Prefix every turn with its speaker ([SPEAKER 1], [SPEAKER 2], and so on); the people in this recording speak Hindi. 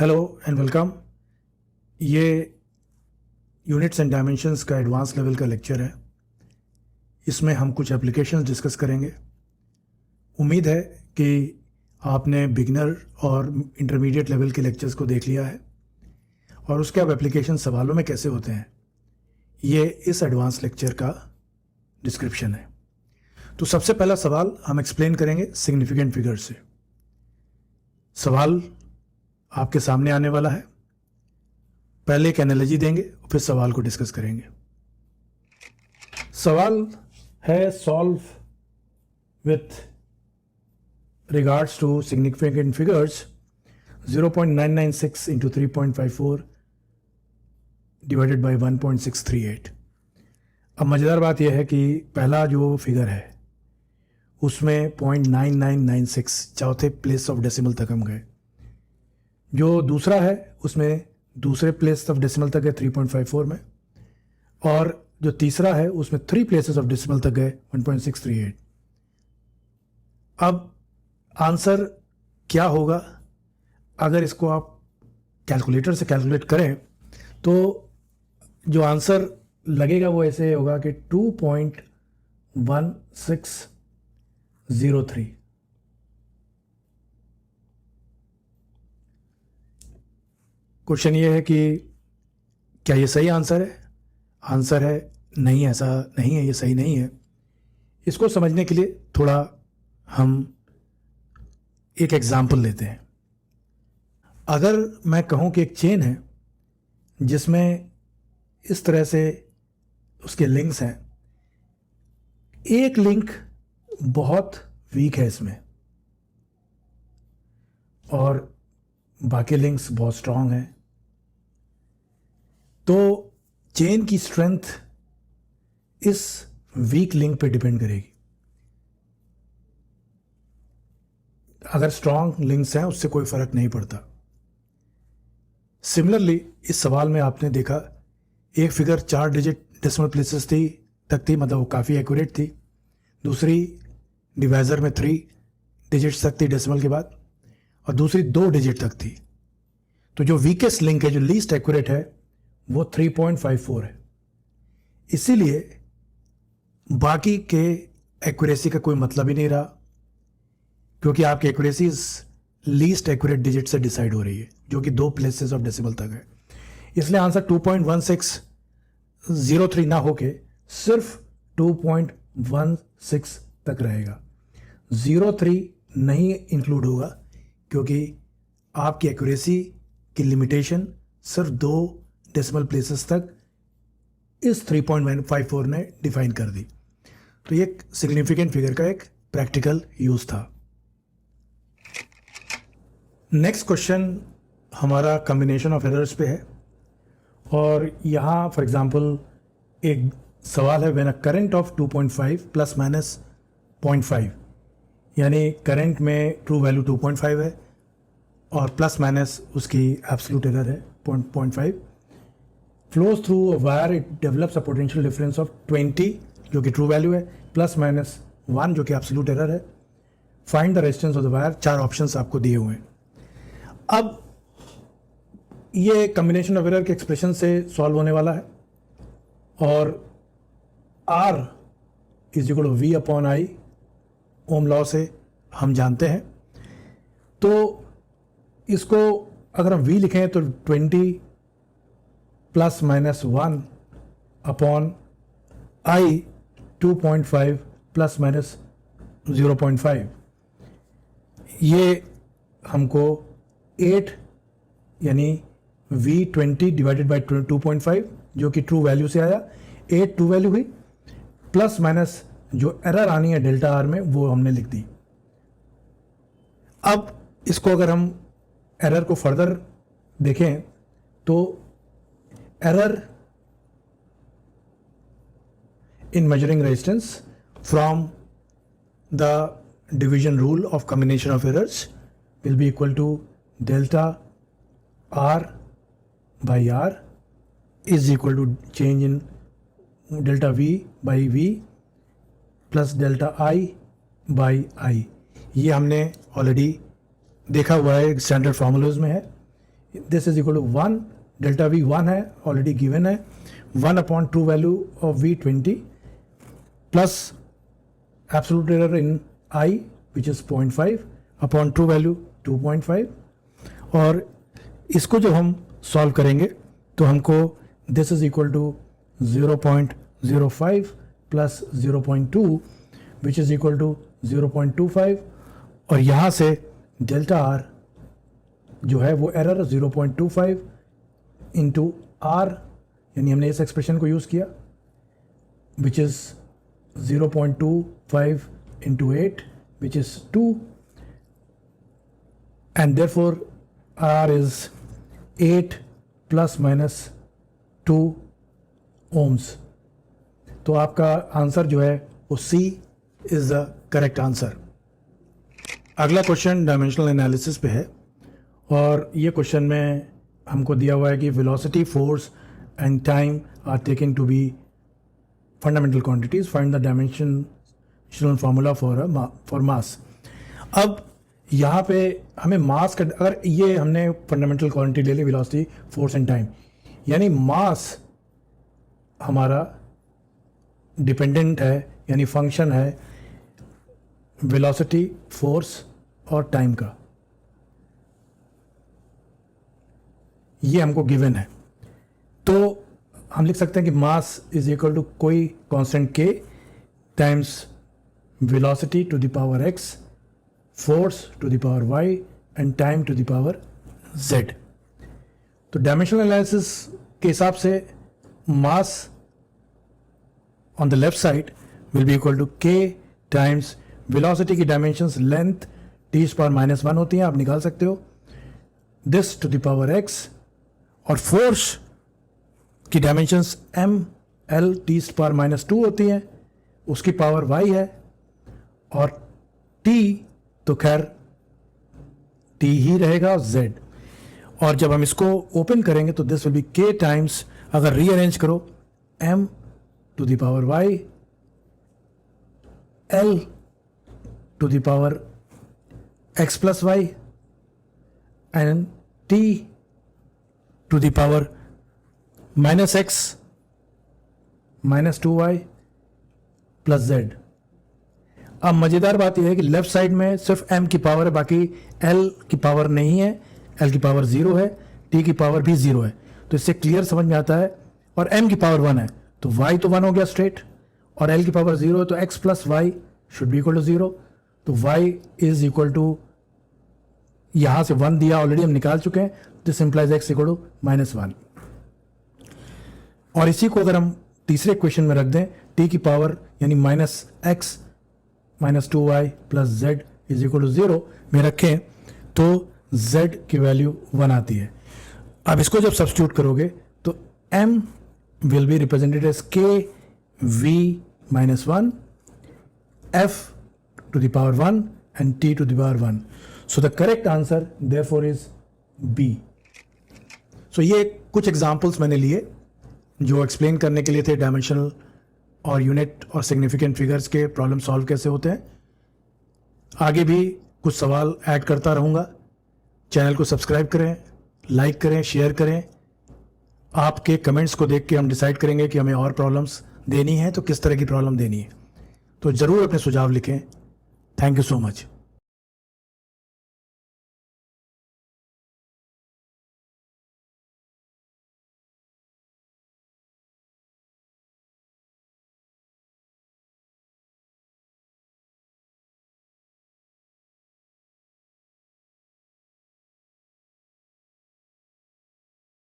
[SPEAKER 1] Hello and welcome. ये यूनिट्स एंड डायमेंशंस का एडवांस लेवल का लेक्चर है। इसमें हम कुछ एप्लीकेशंस डिस्कस करेंगे। उम्मीद है कि आपने बिगिनर और इंटरमीडिएट लेवल के लेक्चर्स को देख लिया है और उसके अब एप्लीकेशन सवालों में कैसे होते हैं ये इस एडवांस लेक्चर का डिस्क्रिप्शन है। तो सबसे पहला सवाल हम एक्सप्लेन करेंगे सिग्निफिकेंट फिगर से। सवाल आपके सामने आने वाला है। पहले एक एनालॉजी देंगे फिर सवाल को डिस्कस करेंगे। सवाल है solve with regards to significant figures 0.996 into 3.54 divided by 1.638। अब मज़ेदार बात यह है कि पहला जो फिगर है उसमें 0.9996 चौथे प्लेस ऑफ डेसिमल तक हम गए। जो दूसरा है उसमें दूसरे प्लेस ऑफ डेसिमल तक गए 3.54 में, और जो तीसरा है उसमें 3 प्लेसेस ऑफ डेसिमल तक गए 1.638। अब आंसर क्या होगा अगर इसको आप कैलकुलेटर से कैलकुलेट करें तो जो आंसर लगेगा वो ऐसे होगा कि 2.1603। क्वेश्चन ये है कि क्या ये सही आंसर है? आंसर है नहीं, ऐसा नहीं है, ये सही नहीं है। इसको समझने के लिए थोड़ा हम एक एग्जाम्पल लेते हैं। अगर मैं कहूँ कि एक चेन है जिसमें इस तरह से उसके लिंक्स हैं, एक लिंक बहुत वीक है इसमें और बाकी लिंक्स बहुत स्ट्रांग हैं, तो चेन की स्ट्रेंथ इस वीक लिंक पे डिपेंड करेगी। अगर स्ट्रांग लिंक्स हैं उससे कोई फर्क नहीं पड़ता। सिमिलरली इस सवाल में आपने देखा एक फिगर 4 डिजिट डेसिमल प्लेसेस तक थी, मतलब वो काफ़ी एक्यूरेट थी। दूसरी डिवाइजर में 3 डिजिट्स तक थी डेसिमल के बाद, और दूसरी 2 डिजिट तक थी। तो जो वीकेस्ट लिंक है, जो लीस्ट एक्यूरेट है, वो 3.54 है। इसीलिए बाकी के एक्यूरेसी का कोई मतलब ही नहीं रहा, क्योंकि आपकी एक्यूरेसी लीस्ट एक्यूरेट डिजिट से डिसाइड हो रही है, जो कि 2 प्लेसेस ऑफ डेसिमल तक है। इसलिए आंसर 2.1603 ना होके सिर्फ 2.16 तक रहेगा। 03 नहीं इंक्लूड होगा, क्योंकि आपकी एक्यूरेसी की लिमिटेशन सिर्फ 2 डेसिमल प्लेसेस तक इस 3.54 ने डिफाइन कर दी। तो ये सिग्निफिकेंट फिगर का एक प्रैक्टिकल यूज था। नेक्स्ट क्वेश्चन हमारा कॉम्बिनेशन ऑफ एरर्स पे है, और यहाँ फॉर एग्जांपल एक सवाल है, when a current of 2.5 plus minus 0.5, यानी करंट में ट्रू वैल्यू 2.5 है और प्लस माइनस उसकी एब्सोल्यूट एरर है 0.5, flows through a wire, it develops a potential difference of 20 जो कि ट्रू वैल्यू है, प्लस माइनस 1 जो कि एब्सोल्यूट एरर है। Find the resistance of the wire. 4 options आपको दिए हुए हैं। अब ये कॉम्बिनेशन ऑफ एरर के एक्सप्रेशन से सॉल्व होने वाला है, और R is equal to V upon I Ohm law से हम जानते हैं। तो इसको अगर हम V लिखें तो 20 plus minus 1 upon I 2.5 plus minus 0.5, ये हमको 8 यानी V20 डिवाइडेड बाई 2.5 जो कि ट्रू वैल्यू से आया, 8 ट्रू वैल्यू हुई, प्लस माइनस जो एरर आनी है डेल्टा आर में वो हमने लिख दी। अब इसको अगर हम एरर को फर्दर देखें तो error in measuring resistance from the division rule of combination of errors will be equal to delta R by R is equal to change in delta V by V plus delta I by I. ये हमने ऑलरेडी देखा हुआ है, स्टैंडर्ड फार्मूलाज में है। This is equal to 1, delta V 1 है, ऑलरेडी गिवन है, 1/, true value of V 20 plus absolute error in I which is 0.5 upon true value 2.5। और इसको जब हम सॉल्व करेंगे तो हमको this is equal to 0.05 plus 0.2 which is equal to 0.25, और यहाँ से डेल्टा आर जो है वो एरर 0.25 इंटू आर, यानी हमने इस एक्सप्रेशन को यूज़ किया which is 0.25 into 8 which is 2, and therefore R is 8 plus minus 2 ohms. तो आपका आंसर जो है वो C is the correct answer. अगला क्वेश्चन डायमेंशनल एनालिसिस पे है, और ये क्वेश्चन में हमको दिया हुआ है कि velocity, force and time are taken to be fundamental quantities, find the dimensional formula for mass. अब यहाँ पे हमें मास का, अगर ये हमने फंडामेंटल क्वांटिटी ले ली वेलोसिटी, फोर्स एंड टाइम, यानी मास हमारा डिपेंडेंट है, यानी फंक्शन है वेलोसिटी, फोर्स और टाइम का, ये हमको गिवन है। तो हम लिख सकते हैं कि मास इज इक्वल टू कोई constant k times velocity to the power x, force to the power y and time to the power z। तो डायमेंशनल एनालिसिस के हिसाब से mass on the left side will be equal to k times velocity की डायमेंशंस लेंथ t⁻⁻1 होती हैं, आप निकाल सकते हो, this to the power x, और फोर्स की डायमेंशंस ml t⁻⁻2 होती हैं, उसकी पावर y है, और t तो खैर t ही रहेगा, z। और जब हम इसको ओपन करेंगे तो this will be k times, अगर रीअरेंज करो, m to the power y, l to the power x plus y and t to the power -x -2y plus z। अब मज़ेदार बात यह है कि लेफ्ट साइड में सिर्फ m की पावर है, बाकी l की पावर नहीं है, l की पावर 0 है, t की पावर भी 0 है। तो इससे क्लियर समझ में आता है, और m की पावर 1 है तो y तो 1 हो गया स्ट्रेट, और l की पावर 0 है तो x plus y should be equal to 0। तो y इज इक्वल टू, यहां से 1 दिया ऑलरेडी हम निकाल चुके हैं, this implies x equal to -1। और इसी को अगर हम तीसरे क्वेश्चन में रख दें, t की पावर यानी -x -2y plus z is equal to 0 में रखें तो z की वैल्यू 1 आती है। अब इसको जब सब्स्टिट्यूट करोगे तो m will be represented as k v -1 f to the power 1 and t to the power 1. So the correct answer therefore is B. So ये कुछ एग्जाम्पल्स मैंने लिए जो एक्सप्लेन करने के लिए थे डायमेंशनल और यूनिट और सिग्निफिकेंट फिगर्स के प्रॉब्लम सॉल्व कैसे होते हैं। आगे भी कुछ सवाल ऐड करता रहूँगा। चैनल को सब्सक्राइब करें, लाइक करें, शेयर करें। आपके कमेंट्स को देख के हम डिसाइड करेंगे कि हमें और प्रॉब्लम्स देनी है तो किस तरह की प्रॉब्लम देनी है। तो ज़रूर अपने सुझाव लिखें। Thank you so much.